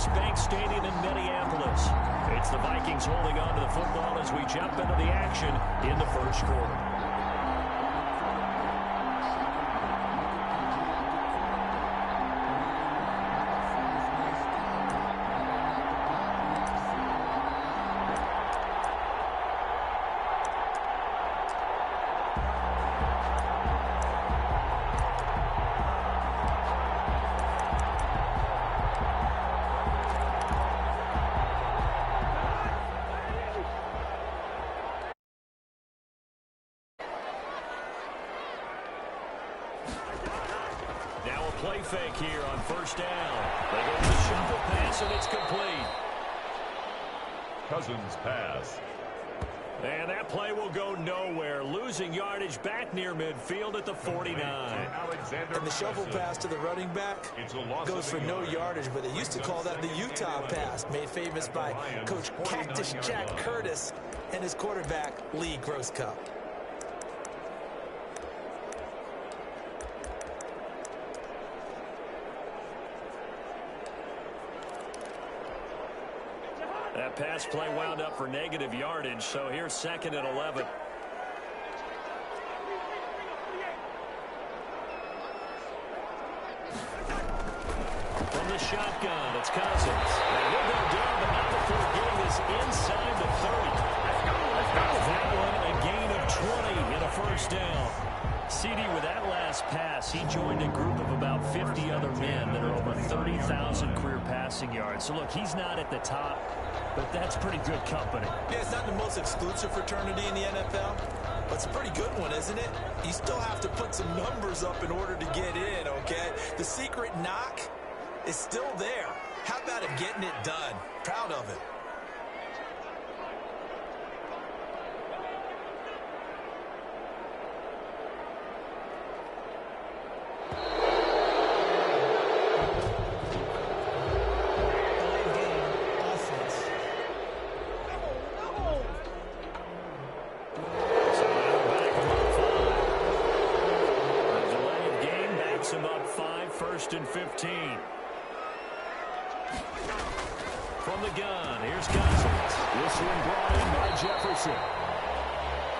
U.S. Bank Stadium in Minneapolis. It's the Vikings holding on to the football as we jump into the action in the first quarter. Now a play fake here on first down. They go to the shuffle pass, and it's complete. Cousins pass. And that play will go nowhere. Losing yardage back near midfield at the 49. And the shuffle pass to the running back goes for no yardage, but they used to call that the Utah pass, made famous by Coach Cactus Jack Curtis and his quarterback, Lee Grosscup. That pass play wound up for negative yardage, so here's 2nd and 11. From the shotgun, it's Cousins. And he'll go down, but not before getting this inside the 30. Let's go. That one, a gain of 20 and a first down. CD, with that last pass, he joined a group of about 50 other men that are over 30,000 career passing yards. So, look, he's not at the top, but that's pretty good company. Yeah, it's not the most exclusive fraternity in the NFL, but it's a pretty good one, isn't it? You still have to put some numbers up in order to get in, okay? The secret knock is still there. How about him getting it done? Proud of it. First and 15. From the gun, here's Cousins. This one brought in by Jefferson.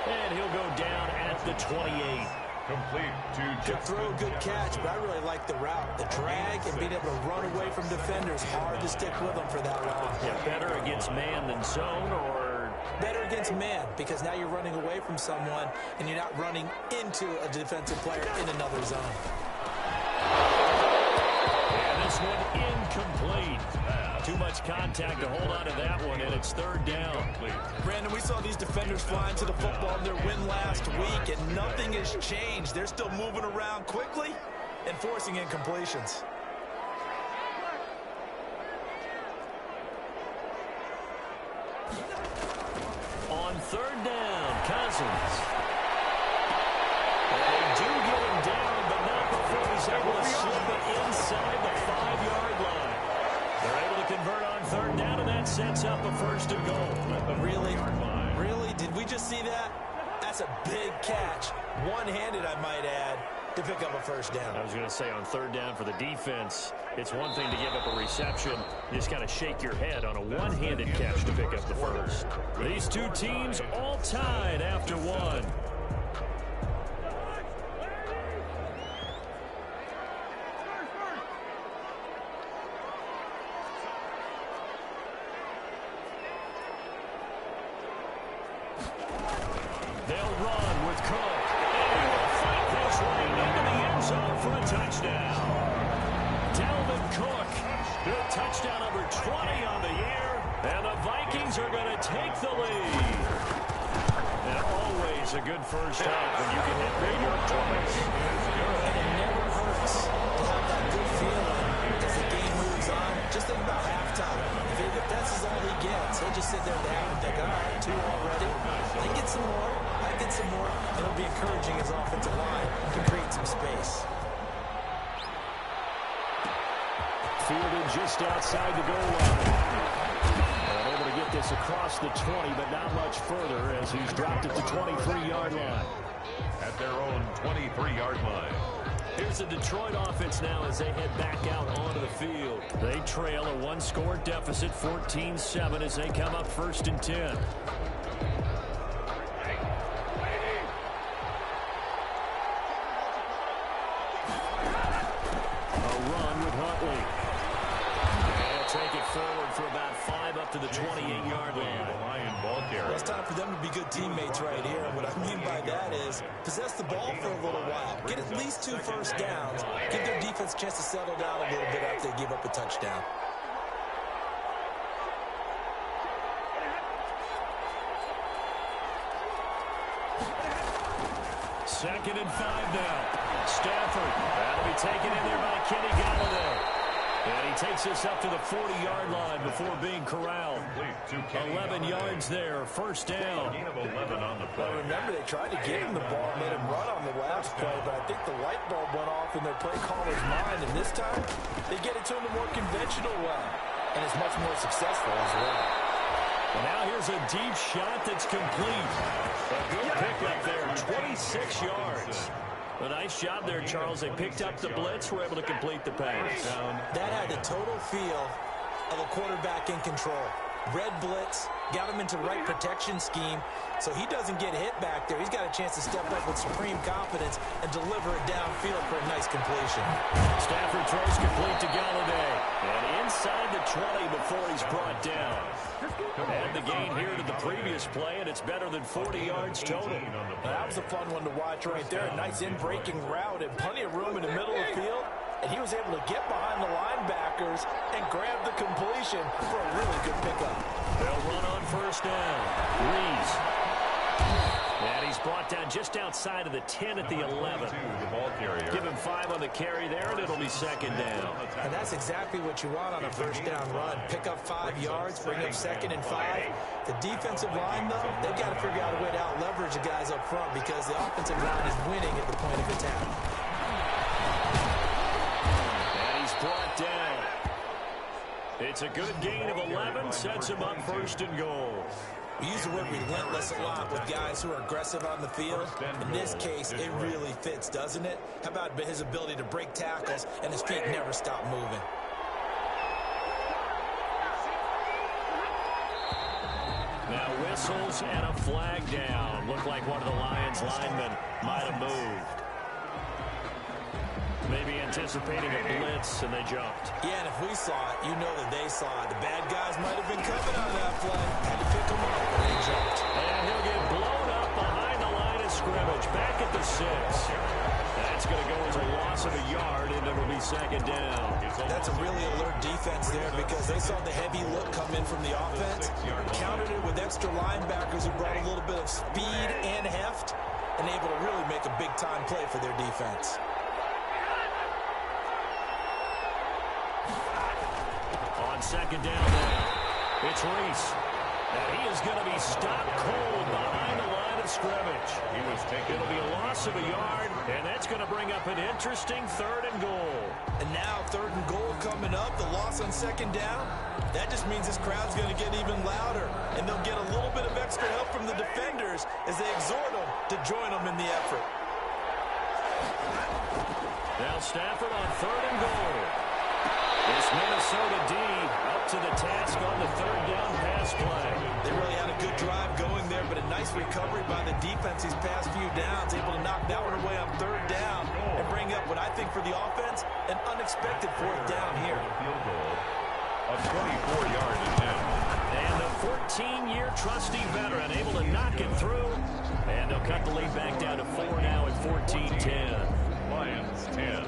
And he'll go down at the 28. Complete to Could throw a good catch, but I really like the route. The drag and being able to run away from defenders. Hard to stick with them for that long. Yeah, better against man than zone, or better against man, because now you're running away from someone and you're not running into a defensive player in another zone. This one incomplete. Too much contact to hold on to that one, and it's 3rd down. Brandon, we saw these defenders flying to the football in their win last week, and nothing has changed. They're still moving around quickly and forcing incompletions. On 3rd down, Cousins. They do get him down, but not before he's able to slip it inside the 5-yard line. They're able to convert on 3rd down, and that sets up a first and goal. Really? Really? Did we just see that? That's a big catch. One-handed, I might add, to pick up a first down. I was going to say, on 3rd down for the defense, it's one thing to give up a reception. You just kind of shake your head on a one-handed catch to pick up the first. These two teams all tied after one. They'll run with Cook. And he will fight his way into the end zone for a touchdown. Dalvin Cook, good touchdown number 20 on the year. And the Vikings are going to take the lead. And always a good first out when you can hit big one twice. And it never hurts to have that good feeling as the game moves on. Just think about halftime. If that's all he gets, he'll just sit there at the half and think, all right, 2 already. I can get some more. I can get some more. And it'll be encouraging his offensive line to create some space. Fielded just outside the goal line. And able to get this across the 20, but not much further as he's dropped it to 23-yard line. At their own 23-yard line. Here's is the Detroit offense now as they head back out onto the field. They trail a one-score deficit, 14-7, as they come up 1st and 10. A run with Huntley. They'll take it forward for about 5 up to the 28-yard line. Well, it's time for them to be good teammates right here. And what I mean by that is possess the ball for a little while. Get at least 2 first downs. Give their defense a chance to settle down a little bit after they give up a touchdown. Second and 5 now. Stafford. That'll be taken in there by Kenny Galladay. And he takes us up to the 40-yard line before being corralled. 11 yards there, 1st down. Well, remember, they tried to give him the ball and made him run on the last play, but I think the light bulb went off in their play caller's mind, and this time they get it to him a more conventional way, and it's much more successful as well. And now here's a deep shot that's complete. A good pickup there, 26 yards. A nice job there, Charles. They picked up the blitz, were able to complete the pass. That had the total feel of a quarterback in control. Red blitz, got him into the right protection scheme, so he doesn't get hit back there. He's got a chance to step up with supreme confidence and deliver it downfield for a nice completion. Stafford throws complete to Galladay. And inside the 20 before he's brought down. And the gain here to the previous play, and it's better than 40 yards total. That was a fun one to watch right there. A nice in-breaking route and plenty of room in the middle of the field. And he was able to get behind the linebackers and grab the completion for a really good pickup. They'll run on 1st down. Reese. And he's brought down just outside of the 10 at the 11. Give him 5 on the carry there, and it'll be 2nd down. And that's exactly what you want on a 1st down run. Pick up 5 yards, bring up 2nd and 5. The defensive line, though, they've got to figure out a way to out-leverage the guys up front because the offensive line is winning at the point of attack. And he's brought down. It's a good gain of 11, sets him up 1st and goal. We use the word relentless a lot with guys who are aggressive on the field. In this case, it really fits, doesn't it? How about his ability to break tackles and his feet never stop moving? Now whistles and a flag down. Looked like one of the Lions linemen might have moved. Maybe anticipating a blitz, and they jumped. Yeah, and if we saw it, you know that they saw it. The bad guys might have been coming on that play. Had to pick them up, and they jumped. And he'll get blown up behind the line of scrimmage. Back at the 6. That's going to go as a loss of a yard, and it'll be 2nd down. That's a really alert defense there because they saw the heavy look come in from the offense, countered it with extra linebackers who brought a little bit of speed and heft, and able to really make a big-time play for their defense. On 2nd down now, it's Reese. And he is going to be stopped cold behind the line of scrimmage. It'll be a loss of a yard, and that's going to bring up an interesting 3rd and goal. And now 3rd and goal coming up, the loss on 2nd down. That just means this crowd's going to get even louder, and they'll get a little bit of extra help from the defenders as they exhort them to join them in the effort. Now Stafford on 3rd and goal. This Minnesota D up to the task on the 3rd down pass play. They really had a good drive going there, but a nice recovery by the defense these past few downs, able to knock that one away on 3rd down and bring up what I think for the offense, an unexpected 4th down here. Field goal of 24-yard attempt. And the 14-year trusty veteran able to knock it through, and they'll cut the lead back down to 4 now at 14-10. Lions 10.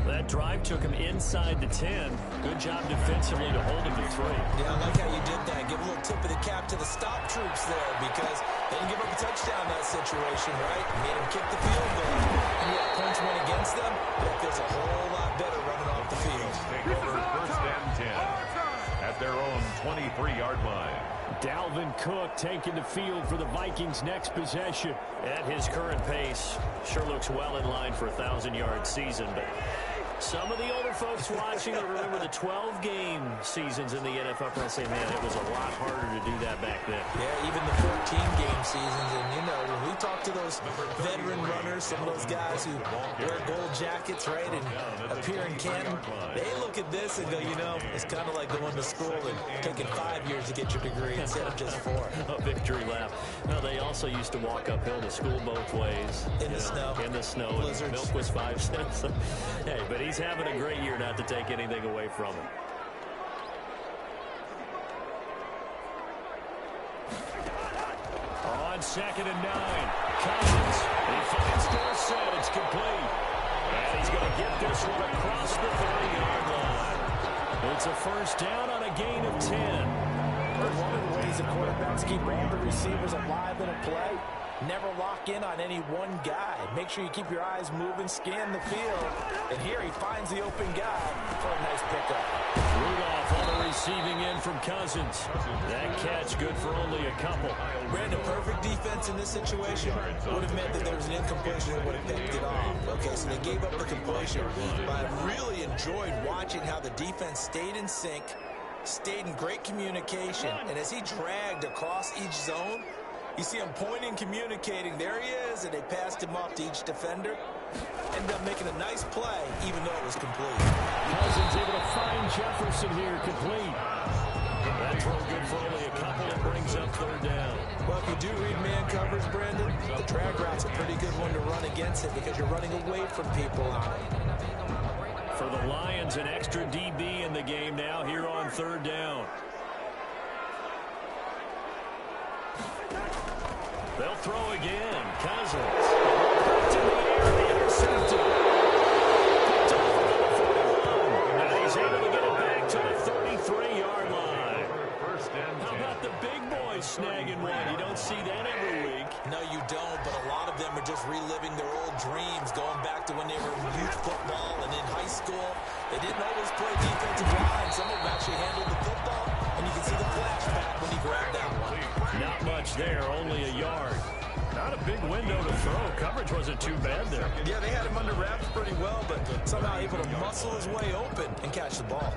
That drive took him inside the 10. Good job defensively to hold him to 3. Yeah, I like how you did that. Give a little tip of the cap to the stop troops there because they didn't give up a touchdown in that situation, right? Made them kick the field goal. And yeah, points went against them, but it feels a whole lot better running off the field. Take over 1st and 10 at their own 23-yard line. Dalvin Cook taking the field for the Vikings' next possession. At his current pace, sure looks well in line for a 1,000-yard season, but Some of the older folks watching will remember the 12-game seasons in the NFL. I say, man, it was a lot harder to do that back then. Yeah, even the 14-game seasons. And, you know, when we talk to those veteran runners, some of those guys who wear gold jackets, right, and appear in Canton, they look at this and go, you know, it's kind of like going to school and taking 5 years to get your degree instead of just 4. A victory lap. Now, they also used to walk uphill to school both ways. In the snow. In the snow. Blizzards. Milk was 5 cents. Hey, but he's having a great year, not to take anything away from him. On 2nd and 9, Cousins. He finds Dorsett. It's complete. And he's going to get this one across the 30-yard line. It's a first down on a gain of 10. One of the ways the quarterbacks keep all the receivers alive in a play, never lock in on any one guy. Make sure you keep your eyes moving, scan the field. And here he finds the open guy for a nice pickup. Rudolph on the receiving end from Cousins. That catch good for only a couple. Brandon, perfect defense in this situation would have meant that there was an incompletion that would have picked it off. Okay, so they gave up the completion. But I really enjoyed watching how the defense stayed in sync, stayed in great communication. And as he dragged across each zone, you see him pointing, communicating. There he is, and they passed him off to each defender. Ended up making a nice play, even though it was complete. Cousins able to find Jefferson here, complete. That throw good for only a couple. It brings up 3rd down. Well, if you do read man coverage, Brandon, the drag route's a pretty good one to run against it because you're running away from people on it. For the Lions, an extra DB in the game now here on 3rd down. They'll throw again. Cousins. Back to the air. Intercepted. Picked off at the 41. And he's able to get it back to the 33-yard line. How about the big boys snagging one? You don't see that every week. No, you don't, but a lot of them are just reliving their old dreams, going back to when they were in youth football and in high school. They didn't always play defensive line. Some of them actually handled the football, and you can see the flashback when he grabbed that one. Not much there, only a yard. Not a big window to throw. Coverage wasn't too bad there. Yeah, they had him under wraps pretty well, but somehow able to muscle his way open and catch the ball.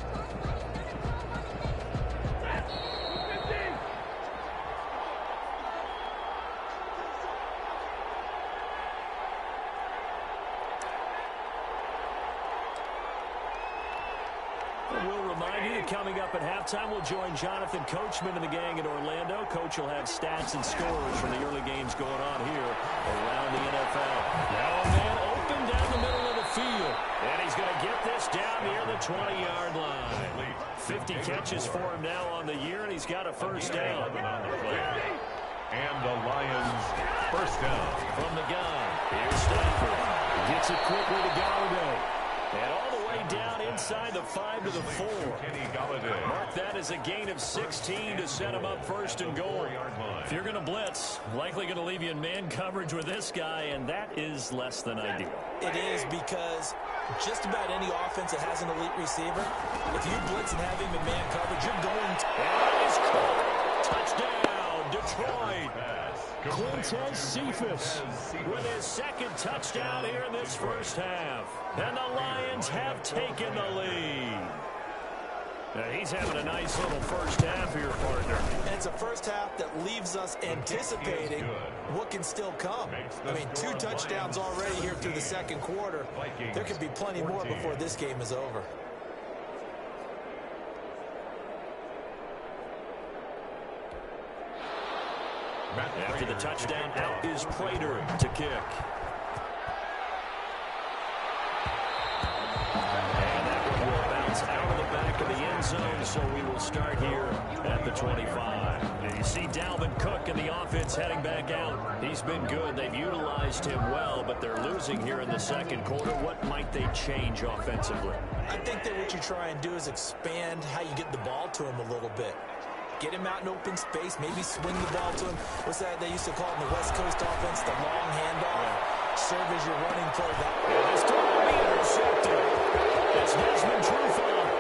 We'll remind you that coming up at halftime, we'll join Jonathan Coachman and the gang in Orlando. Coach will have stats and scores from the early games going on here around the NFL. Now a man open down the middle of the field. And he's going to get this down near the 20-yard line. 50 catches for him now on the year, and he's got a first down. And the Lions first down. From the gun, here's Stafford. Gets it quickly to Galladay. And all the way down inside the 5 to the 4. Mark that as a gain of 16 to set him up 1st and goal. If you're going to blitz, likely going to leave you in man coverage with this guy, and that is less than ideal. It is because just about any offense that has an elite receiver, if you blitz and have him in man coverage, you're going to... And he's caught. Touchdown, Detroit. Quintez Cephas with his 2nd touchdown here in this first half. And the Lions have taken the lead. Now he's having a nice little first half here, partner. And it's a first half that leaves us anticipating what can still come. I mean, 2 touchdowns already here through the 2nd quarter. There could be plenty more before this game is over. After the touchdown, out is Prater to kick. And that one will bounce out of the back of the end zone, so we will start here at the 25. And you see Dalvin Cook and the offense heading back out. He's been good. They've utilized him well, but they're losing here in the 2nd quarter. What might they change offensively? I think that what you try and do is expand how you get the ball to him a little bit. Get him out in open space, maybe swing the ball to him. What's that they used to call in the West Coast offense, the long handoff? Serve as your running play. This time will be intercepted. It's Desmond Trufant.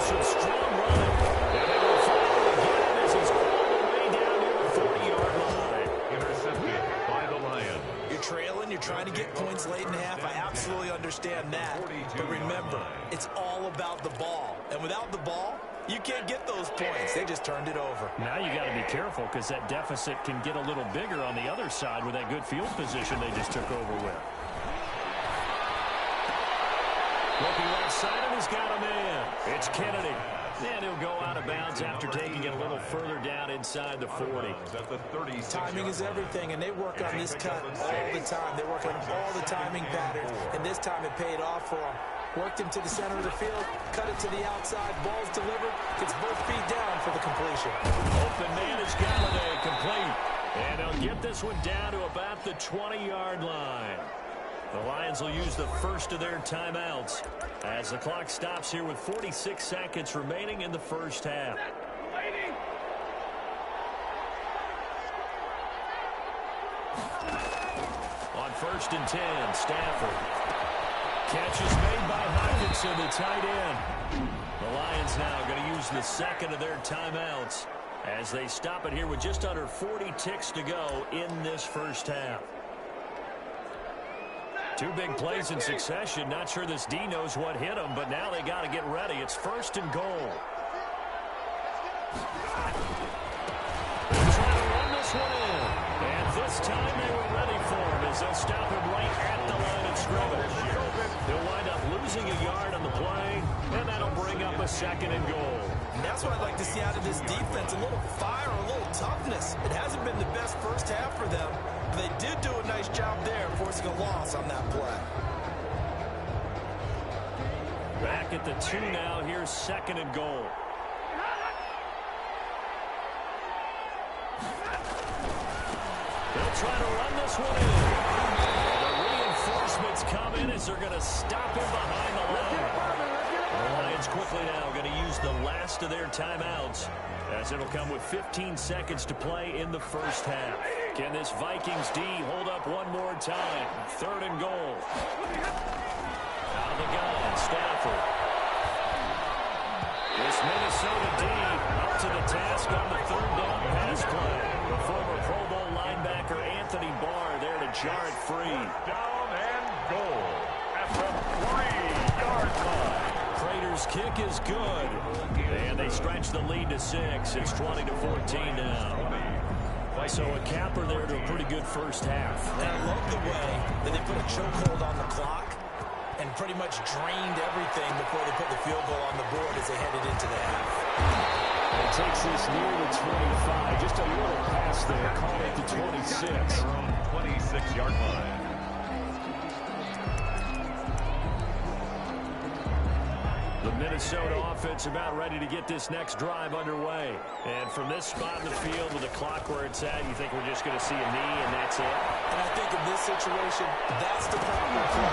Some strong running. And they will follow again as he's all the way down near the 40-yard line. Intercepted by the Lions. You're trailing. You're trying to get points late in half. I absolutely understand that. But remember, it's all about the ball. And without the ball, you can't get those points. They just turned it over. Now you got to be careful because that deficit can get a little bigger on the other side with that good field position they just took over with. Looking left side, and he's got a man. It's Kennedy. And he'll go out of bounds after taking it a little further down inside the 40. Timing is everything, and they work on this cut all the time. They work on all the timing patterns, and this time it paid off for them. Worked him to the center of the field, cut it to the outside, ball's delivered, gets both feet down for the completion. Open man is Galladay, complete. And they'll get this one down to about the 20-yard line. The Lions will use the first of their timeouts as the clock stops here with 46 seconds remaining in the first half. On 1st and 10, Stafford. Catch is made by Hockenson, the tight end. The Lions now going to use the second of their timeouts as they stop it here with just under 40 ticks to go in this first half. Two big plays in succession. Not sure this D knows what hit him, but now they got to get ready. It's 1st and goal. They're trying to run this one in. And this time they were ready for him as they'll stop him right at the line of scrimmage. They'll wind up losing a yard on the play, and that'll bring up a 2nd and goal. And that's what I'd like to see out of this defense, a little fire, a little toughness. It hasn't been the best first half for them. They did do a nice job there, forcing a loss on that play. Back at the 2 now. Here's 2nd and goal. They'll try to run this one in. And the reinforcements come in as they're going to stop him behind the line. The Lions quickly now going to use the last of their timeouts as it'll come with 15 seconds to play in the first half. Can this Vikings D hold up one more time? 3rd and goal. Out of the gun, Stafford. This Minnesota D up to the task on the 3rd down pass play. The former Pro Bowl linebacker Anthony Barr there to jar it free. Down and goal at the 3-yard line. Raiders' kick is good. And they stretch the lead to 6. It's 20-14 now. So a capper there to a pretty good first half. And I love the way that they put a chokehold on the clock and pretty much drained everything before they put the field goal on the board as they headed into the half. It takes this near the 25. Just a little pass there. Call it the 26. Their own 26-yard line. The Minnesota offense about ready to get this next drive underway. And from this spot in the field with the clock where it's at, you think we're just going to see a knee and that's it? And I think in this situation, that's the proper play.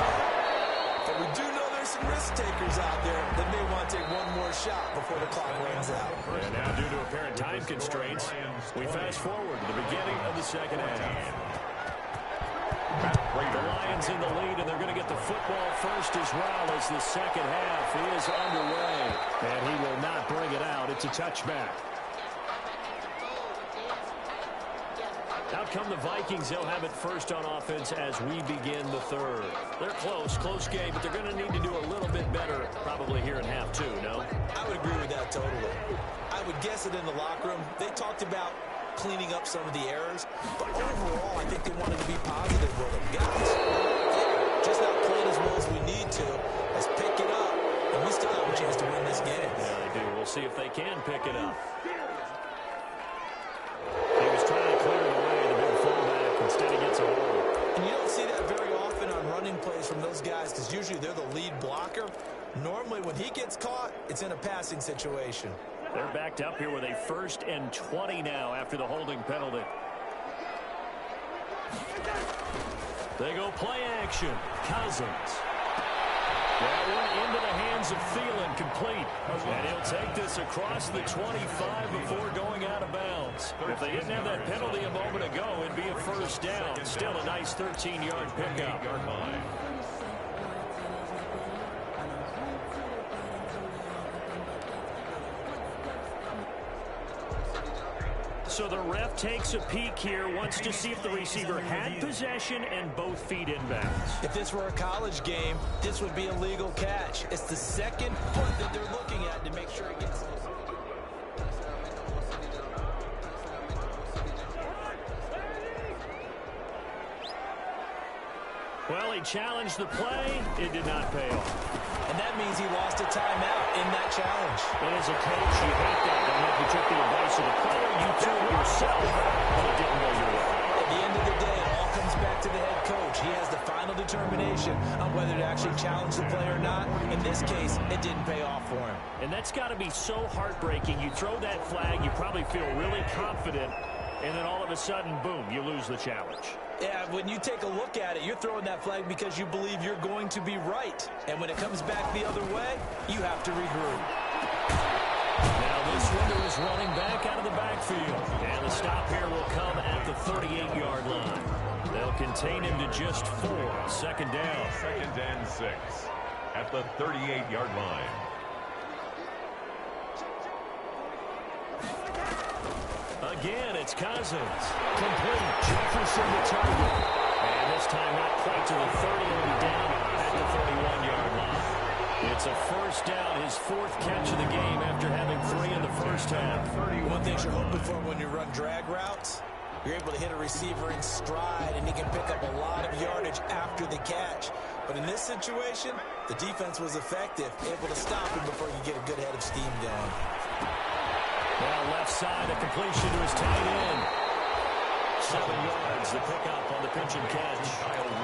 But we do know there's some risk takers out there that may want to take one more shot before the clock runs out. And now due to apparent time constraints, we fast forward to the beginning of the second half. The Lions in the lead, and they're going to get the football first as well as the second half is underway. And he will not bring it out. It's a touchback. Out come the Vikings. They'll have it first on offense as we begin the 3rd. They're close game, but they're going to need to do a little bit better probably here in half 2, no? I would agree with that totally. I would guess it in the locker room. They talked about cleaning up some of the errors, but overall, I think they wanted to be positive with them. Guys, just not playing as well as we need to. Let's pick it up, and we still have a chance to win this game. Yeah, they do. We'll see if they can pick it up. He was trying to clear it away, the big fullback. Instead, he gets a hold. And you don't see that very often on running plays from those guys because usually they're the lead blocker. Normally, when he gets caught, it's in a passing situation. They're backed up here with a 1st and 20 now after the holding penalty. They go play action. Cousins. That one into the hands of Thielen, complete. And he'll take this across the 25 before going out of bounds. If they didn't have that penalty a moment ago, it'd be a 1st down. Still a nice 13-yard pickup. So the ref takes a peek here, wants to see if the receiver had possession and both feet inbounds. If this were a college game, this would be a legal catch. It's the second foot that they're looking at to make sure it gets... Well, he challenged the play. It did not pay off. And that means he lost a timeout in that challenge. And as a coach, you hate that. Don't know if you took the advice of the player. You threw it yourself, but it didn't go your way. At the end of the day, it all comes back to the head coach. He has the final determination on whether to actually challenge the play or not. In this case, it didn't pay off for him. And that's got to be so heartbreaking. You throw that flag, you probably feel really confident, and then all of a sudden, boom, you lose the challenge. Yeah, when you take a look at it, you're throwing that flag because you believe you're going to be right. And when it comes back the other way, you have to regroup. Now this window is running back out of the backfield. And the stop here will come at the 38-yard line. They'll contain him to just 4. Second down. 2nd and 6 at the 38-yard line. Again, it's Cousins. Complete. Jefferson to target. And this time not quite to the 30. He'll be down at the 31-yard line. It's a first down, his 4th catch of the game after having 3 in the first half. One thing you're hoping for when you run drag routes, you're able to hit a receiver in stride, and he can pick up a lot of yardage after the catch. But in this situation, the defense was effective, able to stop him before you get a good head of steam going. Now left side, a completion to his tight end. 7 yards, the pickup on the pitch and catch.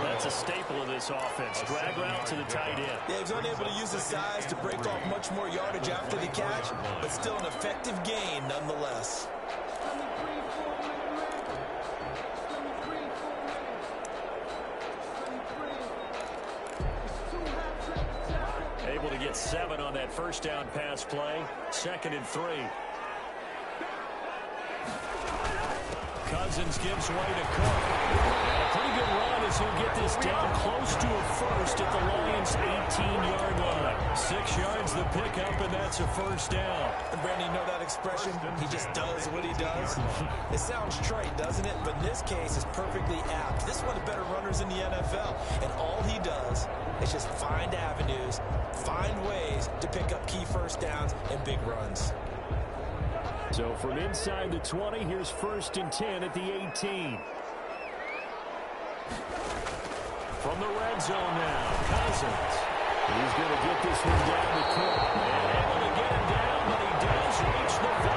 That's a staple of this offense. Drag route to the tight end. Yeah, he was unable to use his size to break off much more yardage after the catch, but still an effective gain nonetheless. Able to get 7 on that first down pass play. 2nd and 3. Cousins gives way to Cook. And a pretty good run as he'll get this down close to a first at the Lions' 18-yard line. 6 yards the pickup, and that's a first down. And Brandon, you know that expression? He just does what he does. It sounds trite, doesn't it? But in this case, it's perfectly apt. This is one of the better runners in the NFL. And all he does is just find avenues, find ways to pick up key first downs and big runs. So from inside the 20, here's 1st and 10 at the 18. From the red zone now, Cousins. He's going to get this one down to Cook. And able to get him down, but he does reach the 5.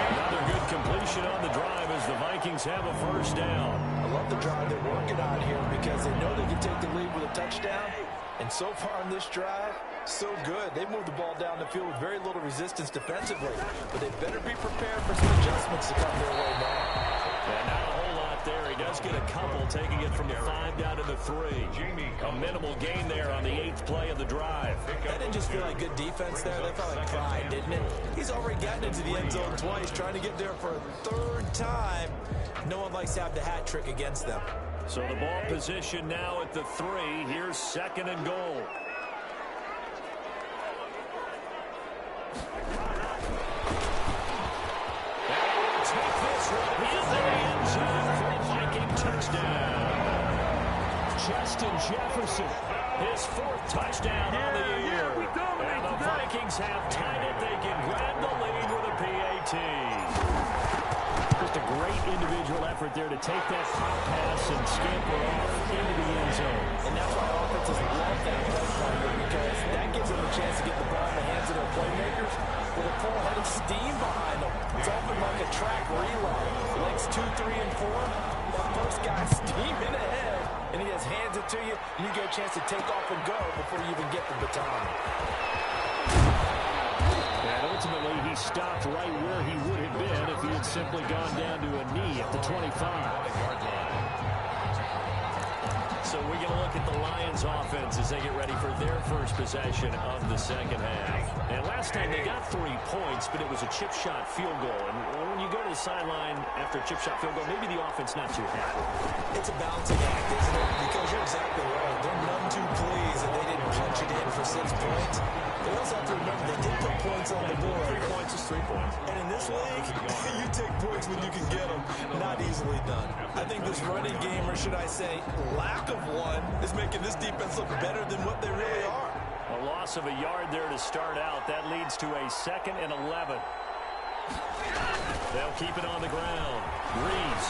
Another good completion on the drive as the Vikings have a first down. I love the drive they're working on here because they know they can take the lead with a touchdown. And so far on this drive, so good. They moved the ball down the field with very little resistance defensively. But they better be prepared for some adjustments to come their way now. And not a whole lot there. He does get a couple, taking it from the 5 down to the 3. A minimal gain there on the 8th play of the drive. That didn't just feel like good defense there. That felt like pride, didn't it? He's already gotten into the end zone twice, trying to get there for a 3rd time. No one likes to have the hat trick against them. So the ball position now at the 3. Here's 2nd and goal. Take this one into the end zone for a Viking touchdown. Justin Jefferson, his 4th touchdown on the year. And the Vikings have tied it. They can grab the lead with a PAT. Just a great individual effort there to take that pop pass and scamper off into the end zone. And that's why offenses love that play finder, because that gives them a chance to get the ball in the hands of their playmakers with a full head of steam behind them. It's often like a track relay. Legs 2, 3, and 4. That first guy steaming ahead, and he just hands it to you, and you get a chance to take off and go before you even get the baton. And ultimately, he stopped right where he would have been if he had simply gone down to a knee at the 25-yard line. So we're going to look at the Lions offense as they get ready for their first possession of the second half. And last time they got 3 points, but it was a chip shot field goal. And when you go to the sideline after a chip shot field goal, maybe the offense not too happy. It's a balancing act, isn't it? Because you're exactly right. They're none too pleased that they didn't punch it in for 6 points. They also have to remember they did put points on the board. 3 points is 3 points. And in this league, you take points when you can get them. Not easily done. I think this running game, or should I say lack of one, is making this defense look better than what they really are. A loss of a yard there to start out. That leads to a 2nd and 11. They'll keep it on the ground. Breeze.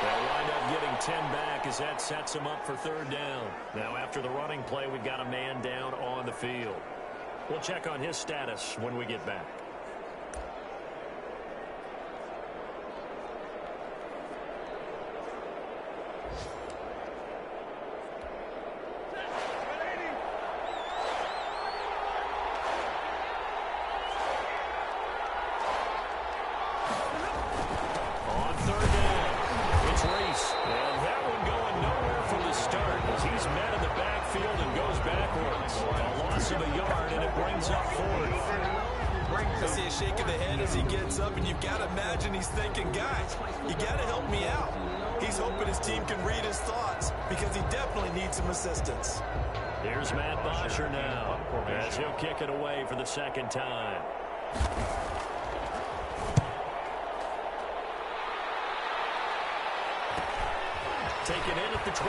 They'll wind up getting 10 back as that sets them up for 3rd down. Now after the running play, we've got a man down on the field. We'll check on his status when we get back. Assistance. Here's Matt Bosher now as he'll kick it away for the 2nd time. Taken in at the 22.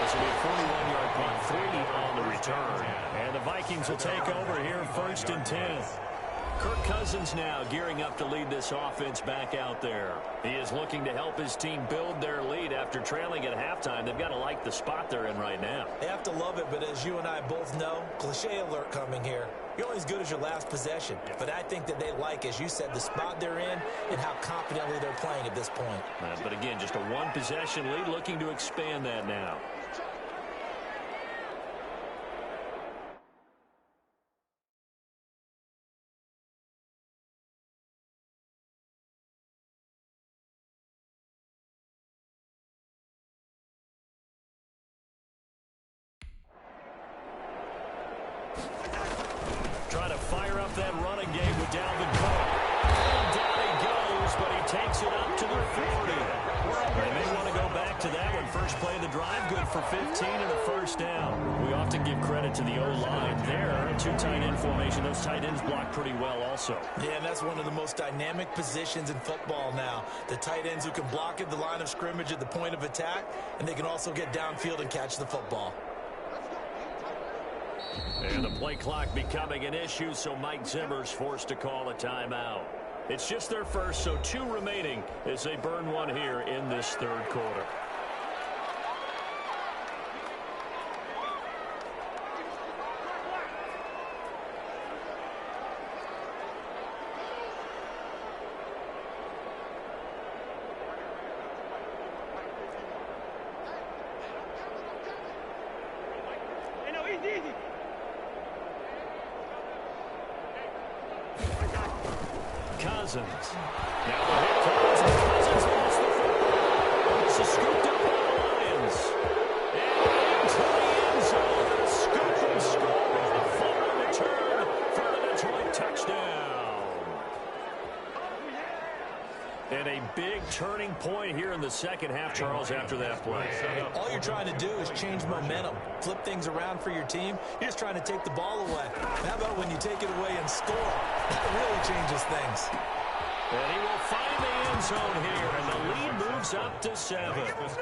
This will be a 41-yard punt, 3 on the return. And the Vikings will take over here 1st and 10. Kirk Cousins now gearing up to lead this offense back out there. He is looking to help his team build their lead after trailing at halftime. They've got to like the spot they're in right now. They have to love it, but as you and I both know, cliche alert coming here. You're only as good as your last possession. But I think that they like, as you said, the spot they're in and how confidently they're playing at this point. But again, just a 1-possession lead, looking to expand that now. Trying to fire up that running game with Dalvin Cook. And down he goes, but he takes it up to the 40. They may want to go back to that one. First play of the drive, good for 15 and a 1st down. We often give credit to the O-line there. 2 tight end formation. Those tight ends block pretty well also. Yeah, and that's one of the most dynamic positions in football now. The tight ends who can block at the line of scrimmage at the point of attack, and they can also get downfield and catch the football. And the play clock becoming an issue, so Mike Zimmer's forced to call a timeout. It's just their first, so 2 remaining as they burn one here in this 3rd quarter. Cousins. Now the hit comes, and Cousins lost the football. This is scooped up by the Lions. And into the end zone. A scoop and score. A fumble return for the Detroit touchdown. And a big turning point here in the 2nd half, Charles, after that play. All you're trying to do is change momentum, flip things around for your team. You're just trying to take the ball away. How about when you take it away and score? That really changes things. And he will find the end zone here, and the lead moves up to 7.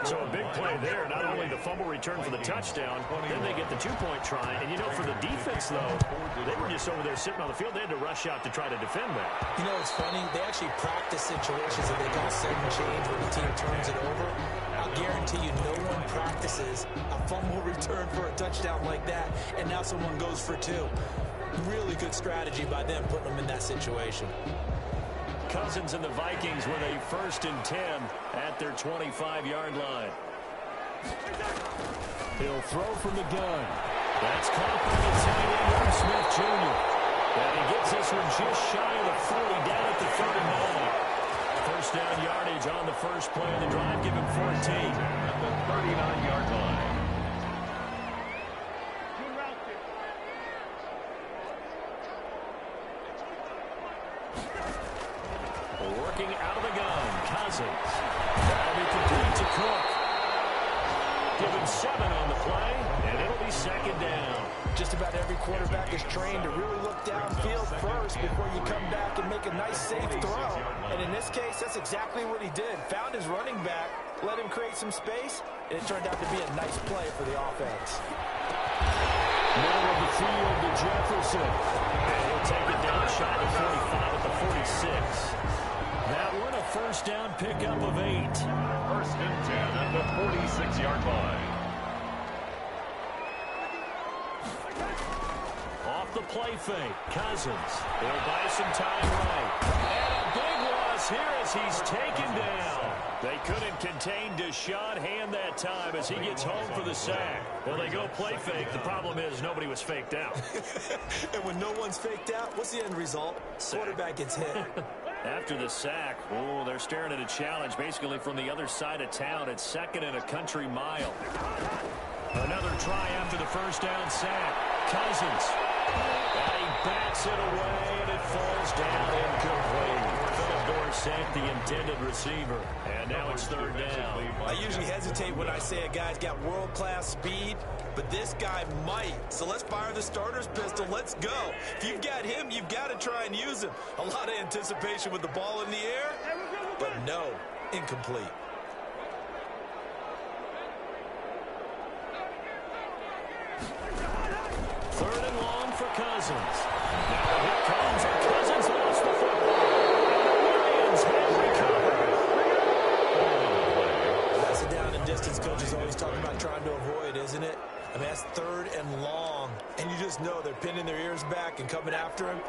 So a big play there. Not only the fumble return for the touchdown, then they get the 2-point try. And, you know, for the defense, though, they were just over there sitting on the field. They had to rush out to try to defend that. You know, it's funny. They actually practice situations that they call set and change when the team turns it over. I'll guarantee you no one practices a fumble return for a touchdown like that, and now someone goes for 2. Really good strategy by them putting them in that situation. Cousins and the Vikings with a 1st and 10 at their 25-yard line. He'll throw from the gun. That's caught by the tight end, Smith Jr. And he gets this one just shy of the 40, down at the 39. 1st down yardage on the first play of the drive. Give him 14. At the 39-yard line. Working out of the gun, Cousins. That'll be complete to Cook. Give him 7 on the play, and it'll be second down. Just about every quarterback is trained to really look downfield first before you come back and make a nice, safe throw. And in this case, that's exactly what he did. Found his running back, let him create some space, and it turned out to be a nice play for the offense. Middle of the field to Jefferson. And he'll take it down shy of 45 at the 46. That one a first down pickup of 8. First and 10 at the 46-yard line. Off the play fake, Cousins. They'll buy some time right. And a big loss here as he's taken down. They couldn't contain Deshaun Hand that time as he gets home for the sack. Well, they go play fake. The problem is nobody was faked out. And when no one's faked out, what's the end result? Quarterback gets hit. After the sack, oh, they're staring at a challenge basically from the other side of town. It's second and a country mile. Another try after the first down sack. Cousins. And he bats it away, and it falls down incomplete. Philip Dorsett, the intended receiver. And now it's third down. I usually hesitate when I say a guy's got world-class speed, but this guy might. So let's fire the starter's pistol. Let's go. If you've got him, you've got to try and use him. A lot of anticipation with the ball in the air, but no, incomplete. Third and long for Cousins. Now here comes, and Cousins lost the football. And the Lions have recovered. That's a down and distance coach is always talking about trying to avoid, isn't it? I mean, that's third and long. And you just know they're pinning their ears back and coming after him,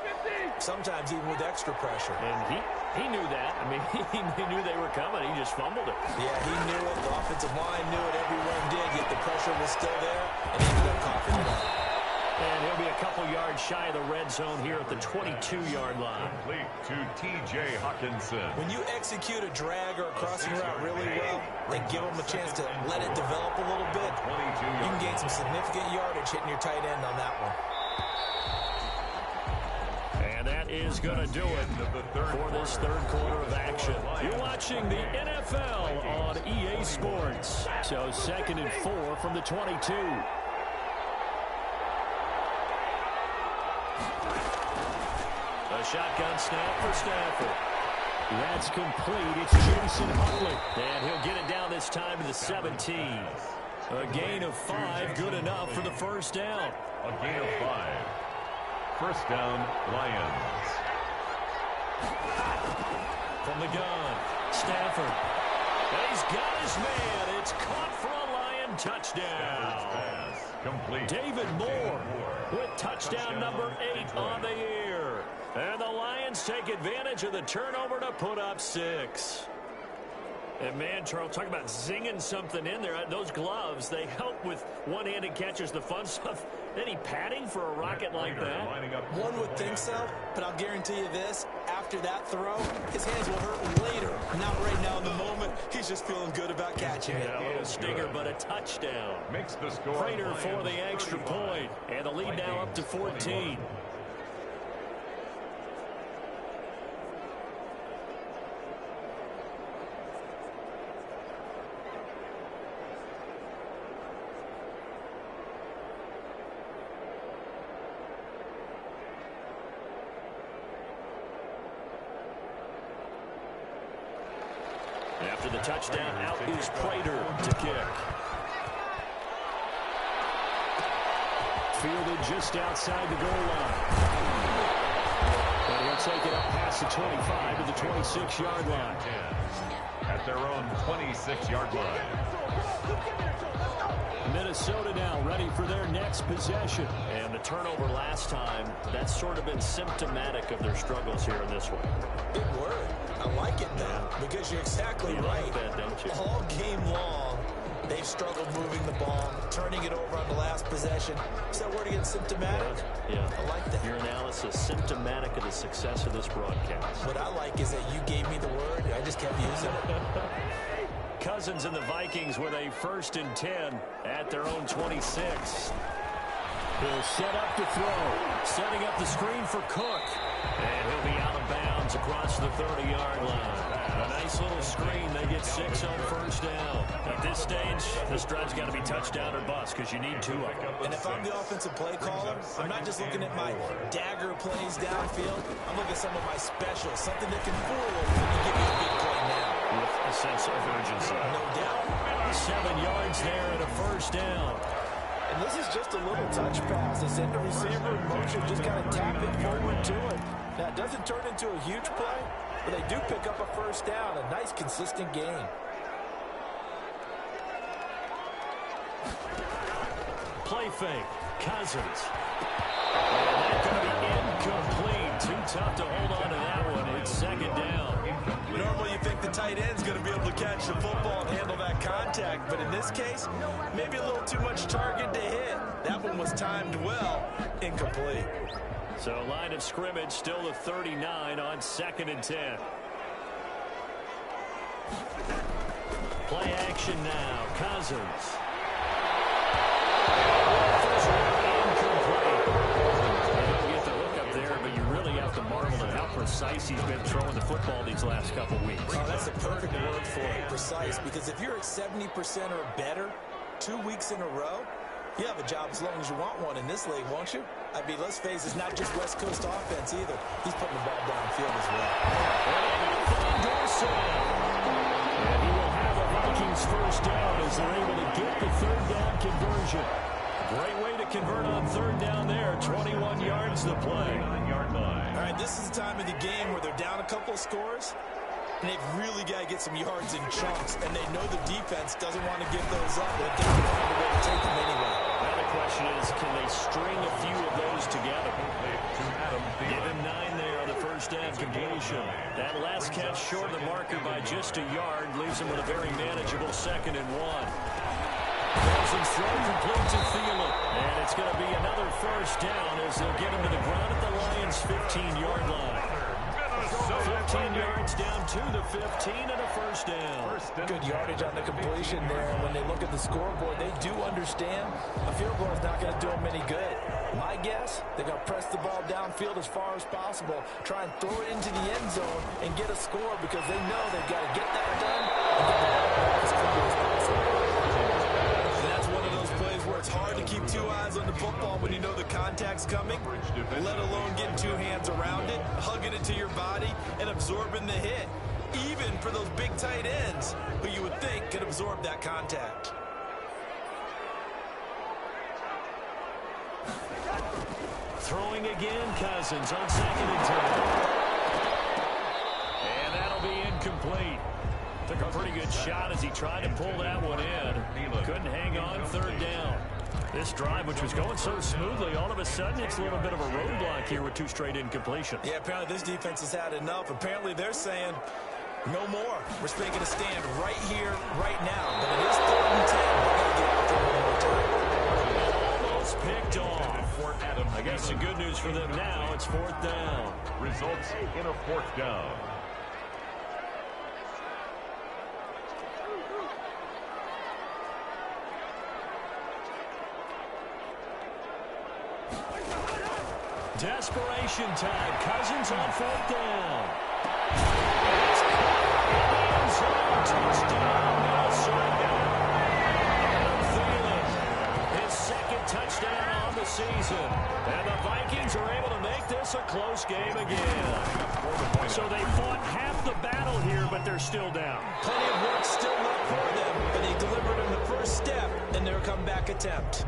sometimes even with extra pressure. And he knew that. I mean, he knew they were coming. He just fumbled it. Yeah, he knew it. The offensive line knew it. Everyone did, yet the pressure was still there, and he ended up coughing it up. And he'll be a couple yards shy of the red zone here at the 22-yard line. Complete to T.J. Hawkinson. When you execute a drag or a crossing route really well, then give them a chance to let it develop a little bit, you can gain some significant yardage hitting your tight end on that one. And that is going to do it for this third quarter of action. You're watching the NFL on EA Sports. So second and 4 from the 22. A shotgun snap for Stafford. That's complete. It's Jason Huntley. And he'll get it down this time to the 17. A gain of 5, good enough for the first down. A gain of 5. First down, Lions. From the gun, Stafford. And he's got his man. It's caught for a Lion touchdown. Complete. David Moore with touchdown number 8 on the year. And the Lions take advantage of the turnover to put up 6. And man, Charles, talk about zinging something in there. Those gloves, they help with one-handed catches, the fun stuff. Any padding for a rocket like that? One would think so, but I'll guarantee you this. After that throw, his hands will hurt later. Not right now in the moment. He's just feeling good about catching it. A little stinger, but a touchdown. Makes the score. Prater for the extra point. And the lead now up to 14. After the touchdown, out is Prater to kick. Fielded just outside the goal line. And he'll take it up past the 25 to the 26-yard line. At their own 26-yard line. Minnesota now ready for their next possession. And the turnover last time, that's sort of been symptomatic of their struggles here in this one. Big word. I like it now, because you're exactly right. Like that, don't you? All game long, they've struggled moving the ball, turning it over on the last possession. Is that word again, symptomatic? Yeah. I like that. Your analysis, symptomatic of the success of this broadcast. What I like is that you gave me the word, I just kept using it. Cousins and the Vikings with a 1st and 10 at their own 26. He'll set up to throw. Setting up the screen for Cook. And he'll be out of bounds yards across the 30-yard line. A nice little screen. They get 6 on first down. At this stage, this drive's got to be touchdown or bust because you need 2 of them. And if I'm the offensive play caller, I'm not just looking at my dagger plays downfield. I'm looking at some of my specials, something that can fool them and give you a big play now. With a sense of urgency. No doubt. 7 yards there and a first down. And this is just a little touch pass. They send the receiver in motion, just kind of tap it forward to him. Now, it doesn't turn into a huge play, but they do pick up a first down. A nice, consistent gain. Play fake. Cousins. And that's going to be incomplete. Too tough to hold on to that one. It's second down. Normally you think the tight end's going to be able to catch the football and handle that contact, but in this case, maybe a little too much target to hit. That one was timed well. Incomplete. So line of scrimmage still the 39 on 2nd and 10. Play action now. Cousins. Precise he's been throwing the football these last couple weeks. Oh, that's a perfect word for it, precise, because if you're at 70% or better 2 weeks in a row, you have a job as long as you want one in this league, won't you? I mean, let's face it, it's not just West Coast offense either. He's putting the ball downfield as well. And he will have a Vikings first down as they're able to get the 3rd down conversion. Great way to convert on 3rd down there. 21 yards the play. All right, this is the time of the game where they're down a couple of scores, and they've really got to get some yards in chunks, and they know the defense doesn't want to give those up. They've got to find a way to take them anyway. Now the question is, can they string a few of those together? Give him 9 there on the first down completion. That last catch short of the marker by just a yard leaves him with a very manageable 2nd and 1. Cousins throw complete to Thielen. And it's going to be another first down as they'll get him to the ground at the Lions' 15-yard line. 15 yards down to the 15 and a first down. Good yardage on the completion there. When they look at the scoreboard, they do understand a field goal is not going to do them any good. My guess, they're going to press the ball downfield as far as possible, try and throw it into the end zone and get a score because they know they've got to get that done and get the ball back as quickly as possible. It's hard to keep 2 eyes on the football when you know the contact's coming, let alone getting 2 hands around it, hugging it to your body, and absorbing the hit, even for those big tight ends who you would think could absorb that contact. Throwing again, Cousins on 2nd and 10. And that'll be incomplete. Took a pretty good shot as he tried to pull that one in. Couldn't hang on 3rd down. This drive, which was going so smoothly, all of a sudden it's a little bit of a roadblock here with 2 straight incompletions. Yeah, apparently this defense has had enough. Apparently they're saying, no more. We're making a stand right here, right now. But it is 3rd and 10. They're going to get out there one more time. Almost picked off. I guess the good news for them now, it's 4th down. Results in a 4th down. Desperation time. Cousins on 4th down. Touchdown, Minnesota. Adam Thielen, his 2nd touchdown on the season. And the Vikings are able to make this a close game again. So they fought half the battle here, but they're still down. Plenty of work still left for them, but they delivered on the first step in their comeback attempt.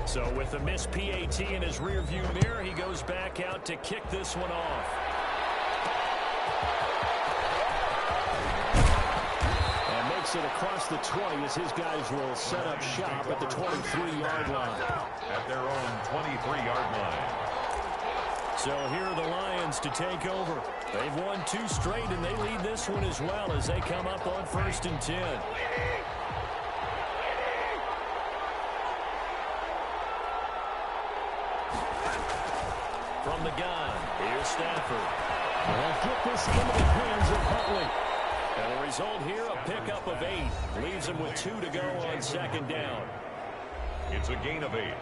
So with a missed PAT in his rearview mirror, he goes back out to kick this one off. And makes it across the 20 as his guys will set up shop at the 23-yard line. At their own 23-yard line. So here are the Lions to take over. They've won 2 straight, and they lead this one as well as they come up on 1st and 10. Stafford. They'll get this into the hands of Huntley. And the result here, a pickup of 8. Leaves him with 2 to go on second down. It's a gain of 8.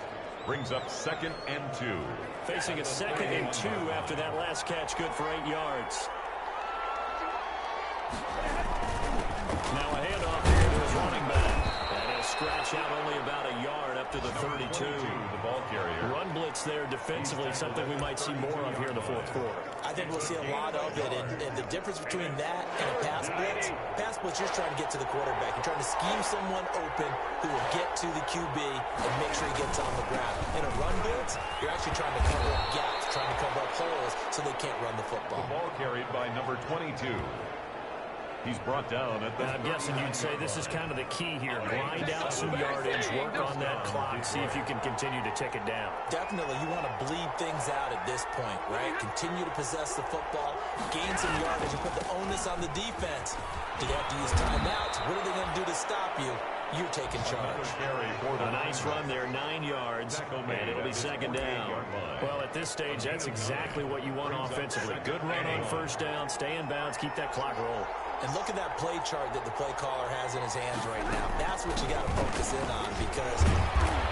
Brings up 2nd and 2. Facing a 2nd and 2 after that last catch, good for 8 yards. Now a handoff here to his running back. And he'll scratch out only about a yard up to the 32. The ball carrier. Run blitz there defensively, something we might see more of here in the fourth quarter. I think we'll see a lot of it, and the difference between that and a pass blitz, you're trying to get to the quarterback. You're trying to scheme someone open who will get to the QB and make sure he gets on the ground. In a run blitz, you're actually trying to cover up gaps, trying to cover up holes so they can't run the football. The ball carried by number 22. He's brought down at the... I'm guessing you'd say this is kind of the key here. Grind out some yardage, work on that clock, see if you can continue to tick it down. Definitely, you want to bleed things out at this point, right? Continue to possess the football, gain some yardage, and put the onus on the defense. Do they have to use timeouts? What are they going to do to stop you? You're taking charge. A nice run there, 9 yards, and it'll be second down. Well, at this stage, that's exactly what you want offensively. Good run on first down, stay in bounds, keep that clock rolling. And look at that play chart that the play caller has in his hands right now. That's what you got to focus in on, because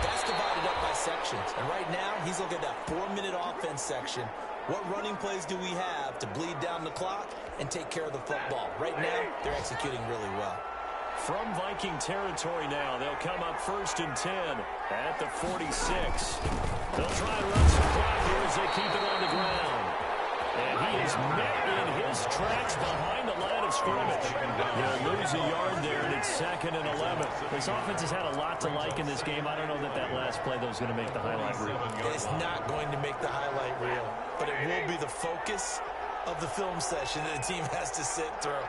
that's divided up by sections. And right now, he's looking at that 4-minute offense section. What running plays do we have to bleed down the clock and take care of the football? Right now, they're executing really well. From Viking territory now, they'll come up 1st and 10 at the 46. They'll try and run some clock here as they keep it on the ground. And he is met in his tracks behind the line of scrimmage. They'll lose a yard there, and it's 2nd and 11. This offense has had a lot to like in this game. I don't know that that last play, though, is going to make the highlight reel. It's not going to make the highlight reel, but it will be the focus of the film session that the team has to sit through.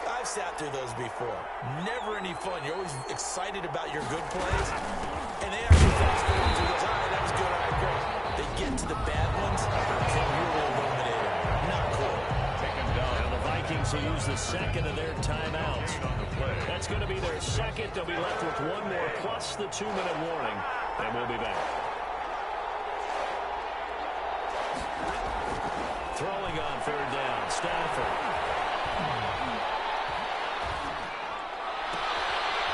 I've sat through those before. Never any fun. You're always excited about your good plays, and they actually fast forward and goes, all right, that was good, all right, great. They get to the bad ones, and really illuminate it. Not cool. And the Vikings will use the 2nd of their timeouts. That's going to be their 2nd. They'll be left with 1 more plus the 2-minute warning, and we'll be back. Throwing on 3rd down, Stafford.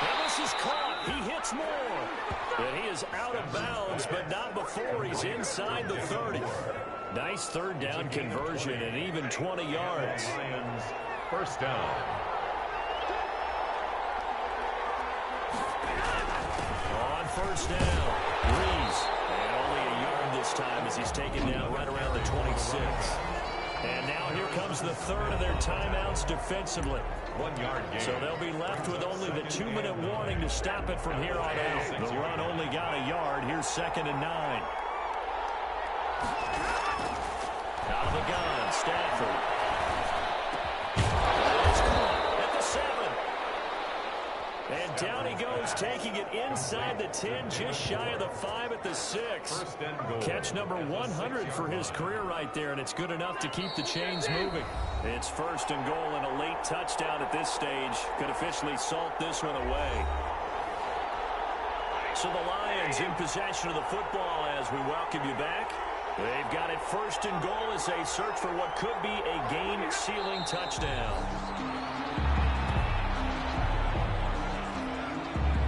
And this is caught. He hits more. And he is out of bounds, but not before he's inside the 30. Nice 3rd down conversion and even 20 yards. Lions, 1st down. On 1st down, Reese. And only a yard this time as he's taken down right around the 26. And now here comes the 3rd of their timeouts defensively. 1 yard gain. So they'll be left with only the 2-minute warning to stop it from here on out. The run only got a yard. Here's 2nd and 9. Out of the gun, Stafford. At the 7. And down he goes, taking it inside the 10, just shy of the 5 at the 6. 1st and goal. Catch number 100 for his career right there, and it's good enough to keep the chains moving. It's 1st and goal, and a late touchdown at this stage could officially salt this one away. So the Lions in possession of the football as we welcome you back. They've got it 1st and goal as they search for what could be a game-sealing touchdown.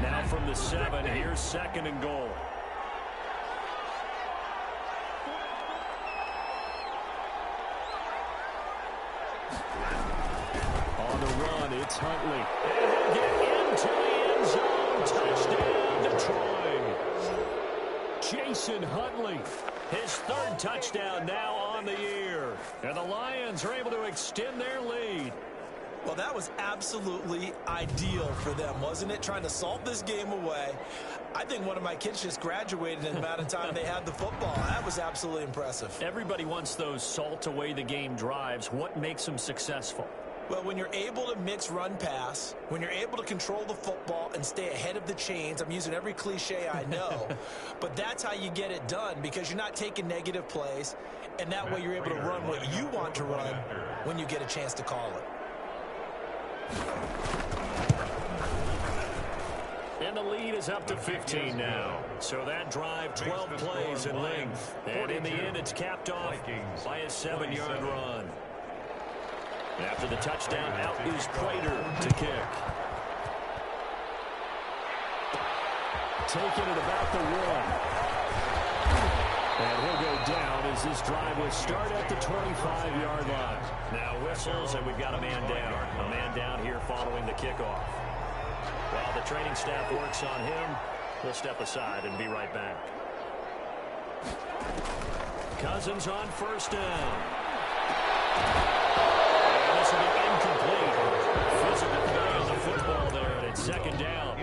Now from the 7, here's 2nd and goal. On the run, it's Huntley. And he'll get into the end zone. Touchdown, Detroit. Jason Huntley. His 3rd touchdown now on the year. And the Lions are able to extend their lead. Well, that was absolutely ideal for them, wasn't it? Trying to salt this game away. I think one of my kids just graduated in the amount of time they had the football. That was absolutely impressive. Everybody wants those salt away the game drives. What makes them successful? Well, when you're able to mix run pass, when you're able to control the football and stay ahead of the chains, I'm using every cliche I know, but that's how you get it done, because you're not taking negative plays, and that way you're able to run what you want to run when you get a chance to call it. And the lead is up to 15 now. So that drive, 12 plays in length. And in the end, it's capped off by a 7-yard run. After the touchdown, out is Prater to kick. Taking it about the 1. And he'll go down as this drive will start at the 25-yard line. Now whistles, and we've got a man down. A man down here following the kickoff. While the training staff works on him, we'll step aside and be right back. Cousins on first down. And this will be incomplete. Physical play on the football there, and it's second down.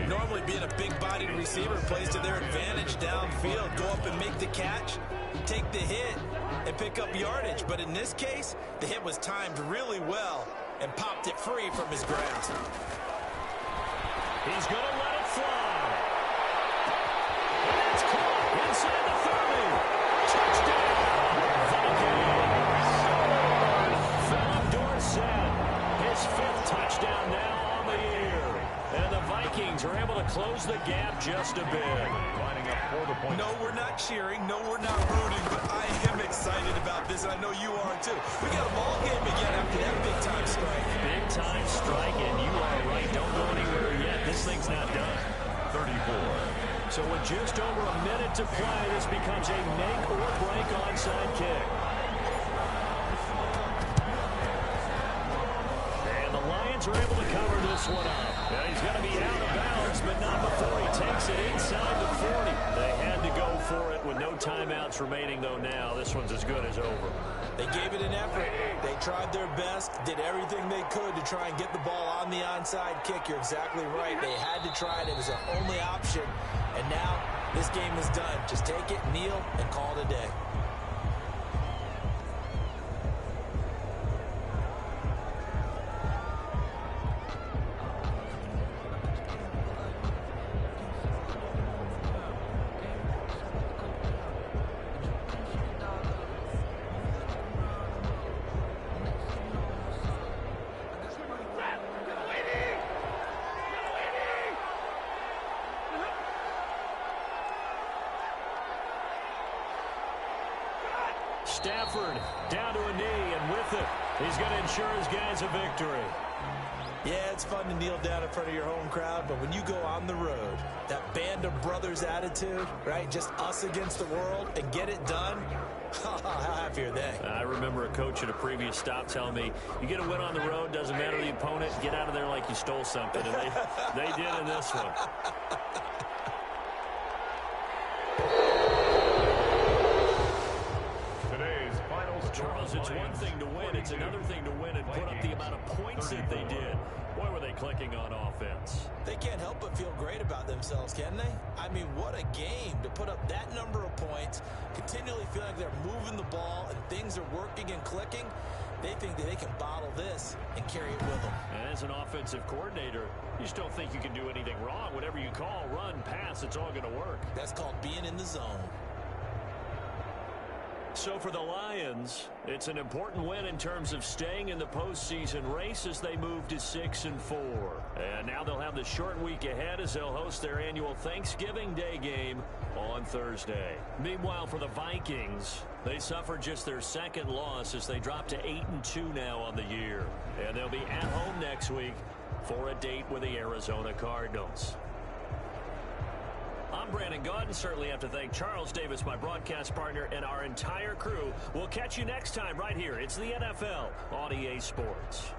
Normally being a big-bodied receiver plays to their advantage downfield. Go up and make the catch, take the hit, and pick up yardage. But in this case, the hit was timed really well and popped it free from his grasp. He's going to let it fly. And it's caught inside the 30. Touchdown, Vikings. Philip Dorsett, his 5th touchdown now on the year. And the Vikings are able to close the gap just a bit. Lining up for the point. No, we're not cheering. No, we're not rooting. But I am excited about this, and I know you are too. We got a ball game again after that big-time strike. Big-time strike, and you are right. Don't go anywhere yet. This thing's not done. 34. So with just over a minute to play, this becomes a make-or-break onside kick. And the Lions are able to cover this one up. Now he's going to be out of bounds, but not before he takes it inside the 40. They had to go for it with no timeouts remaining, though now. This one's as good as over. They gave it an effort. They tried their best, did everything they could to try and get the ball on the onside kick. You're exactly right. They had to try it. It was their only option. And now this game is done. Just take it, kneel, and call it a day. Stafford down to a knee, and with it, he's going to ensure his guys a victory. Yeah, it's fun to kneel down in front of your home crowd, but when you go on the road, that band of brothers attitude, right, just us against the world, and get it done, how happy are they? I remember a coach at a previous stop telling me, you get a win on the road, doesn't matter the opponent, get out of there like you stole something, and they did in this one. Charles, it's one thing to win. It's another thing to win and put up the amount of points that they did. Boy, were they clicking on offense. They can't help but feel great about themselves, can they? I mean, what a game to put up that number of points, continually feeling like they're moving the ball and things are working and clicking. They think that they can bottle this and carry it with them. And as an offensive coordinator, you just don't think you can do anything wrong. Whatever you call, run, pass, it's all going to work. That's called being in the zone. So for the Lions, it's an important win in terms of staying in the postseason race as they move to 6-4. And now they'll have the short week ahead as they'll host their annual Thanksgiving Day game on Thursday. Meanwhile, for the Vikings, they suffered just their second loss as they drop to 8-2 now on the year. And they'll be at home next week for a date with the Arizona Cardinals. I'm Brandon Gaudin. Certainly have to thank Charles Davis, my broadcast partner, and our entire crew. We'll catch you next time right here. It's the NFL on EA Sports.